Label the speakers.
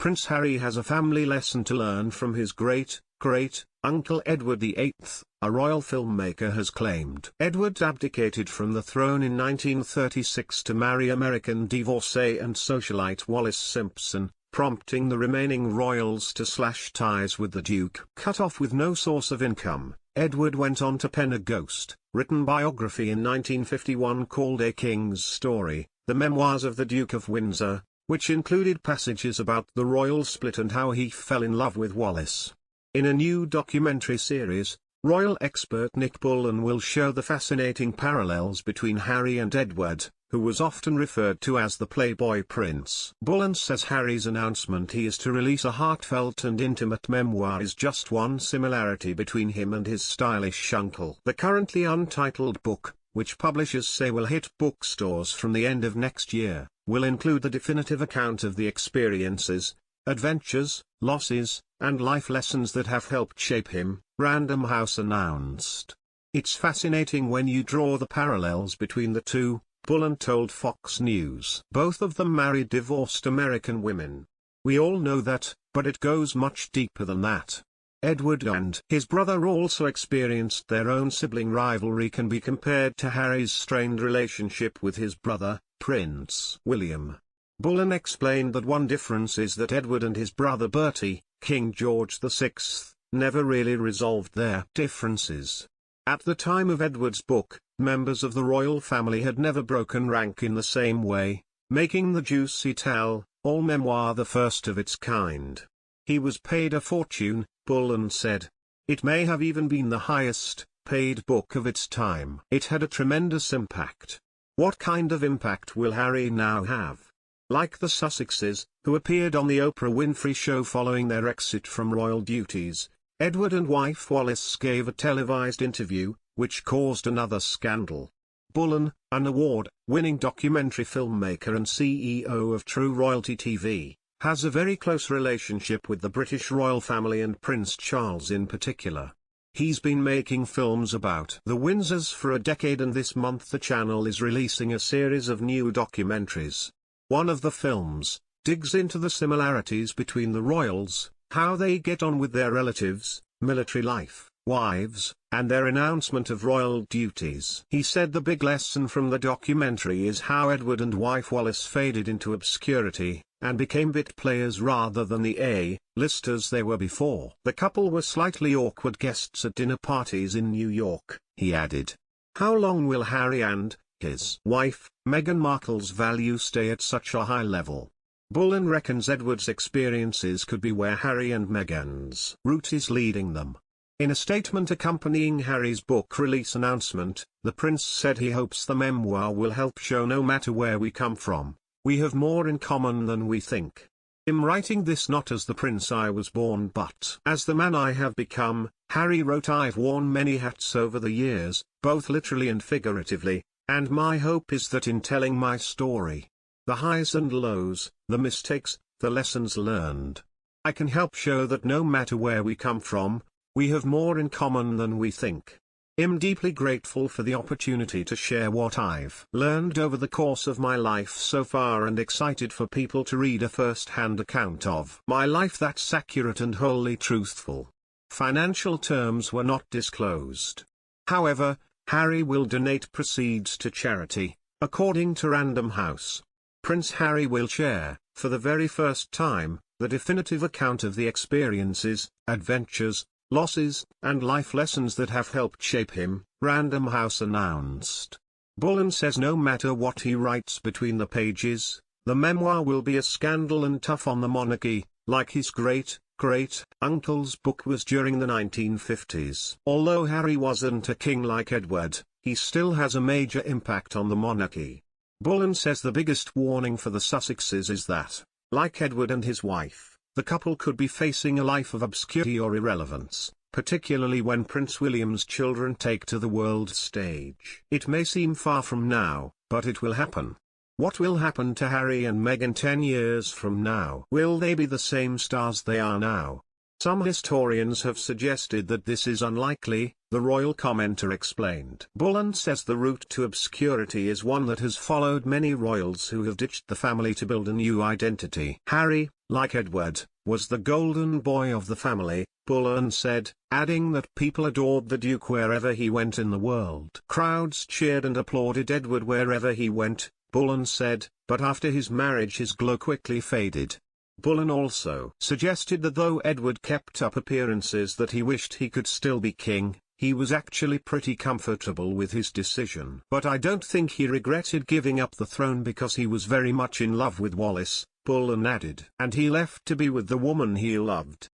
Speaker 1: Prince Harry has a family lesson to learn from his great-great-uncle Edward VIII, a royal filmmaker has claimed. Edward abdicated from the throne in 1936 to marry American divorcee and socialite Wallis Simpson, prompting the remaining royals to slash ties with the Duke. Cut off with no source of income, Edward went on to pen a ghost-written biography in 1951 called A King's Story, The Memoirs of the Duke of Windsor, which included passages about the royal split and how he fell in love with Wallis. In a new documentary series, royal expert Nick Bullen will show the fascinating parallels between Harry and Edward, who was often referred to as the Playboy Prince. Bullen says Harry's announcement he is to release a heartfelt and intimate memoir is just one similarity between him and his stylish uncle. The currently untitled book, which publishers say will hit bookstores from the end of next year, will include the definitive account of the experiences, adventures, losses, and life lessons that have helped shape him, Random House announced. It's fascinating when you draw the parallels between the two, Bullen told Fox News. Both of them married divorced American women. We all know that, but it goes much deeper than that. Edward and his brother also experienced their own sibling rivalry can be compared to Harry's strained relationship with his brother, Prince William. Bullen explained that one difference is that Edward and his brother Bertie, King George VI, never really resolved their differences. At the time of Edward's book, members of the royal family had never broken rank in the same way, making the juicy tell-all memoir the first of its kind. He was paid a fortune, Bullen said. It may have even been the highest-paid book of its time. It had a tremendous impact. What kind of impact will Harry now have? Like the Sussexes, who appeared on the Oprah Winfrey Show following their exit from royal duties, Edward and wife Wallis gave a televised interview, which caused another scandal. Bullen, an award-winning documentary filmmaker and CEO of True Royalty TV, has a very close relationship with the British royal family and Prince Charles in particular. He's been making films about the Windsors for a decade, and this month the channel is releasing a series of new documentaries. One of the films digs into the similarities between the royals, how they get on with their relatives, military life, wives, and their announcement of royal duties. He said the big lesson from the documentary is how Edward and wife Wallis faded into obscurity, and became bit players rather than the A-listers they were before. The couple were slightly awkward guests at dinner parties in New York, he added. How long will Harry and his wife, Meghan Markle's value stay at such a high level? Bullen reckons Edward's experiences could be where Harry and Meghan's route is leading them. In a statement accompanying Harry's book release announcement, the prince said he hopes the memoir will help show no matter where we come from, we have more in common than we think. I'm writing this not as the prince I was born but as the man I have become, Harry wrote. I've worn many hats over the years, both literally and figuratively, and my hope is that in telling my story, the highs and lows, the mistakes, the lessons learned, I can help show that no matter where we come from, we have more in common than we think. I'm deeply grateful for the opportunity to share what I've learned over the course of my life so far, and excited for people to read a first-hand account of my life that's accurate and wholly truthful. Financial terms were not disclosed. However, Harry will donate proceeds to charity, according to Random House. Prince Harry will share, for the very first time, the definitive account of the experiences, adventures, losses, and life lessons that have helped shape him, Random House announced. Bullen says no matter what he writes between the pages, the memoir will be a scandal and tough on the monarchy, like his great-great-uncle's book was during the 1950s. Although Harry wasn't a king like Edward, he still has a major impact on the monarchy. Bullen says the biggest warning for the Sussexes is that, like Edward and his wife, the couple could be facing a life of obscurity or irrelevance, particularly when Prince William's children take to the world stage. It may seem far from now, but it will happen. What will happen to Harry and Meghan 10 years from now? Will they be the same stars they are now? Some historians have suggested that this is unlikely, the royal commenter explained. Bullen says the route to obscurity is one that has followed many royals who have ditched the family to build a new identity. Harry, like Edward, was the golden boy of the family, Bullen said, adding that people adored the Duke wherever he went in the world. Crowds cheered and applauded Edward wherever he went, Bullen said, but after his marriage his glow quickly faded. Bullen also suggested that though Edward kept up appearances that he wished he could still be king, he was actually pretty comfortable with his decision. But I don't think he regretted giving up the throne because he was very much in love with Wallis, Bullen added. And he left to be with the woman he loved.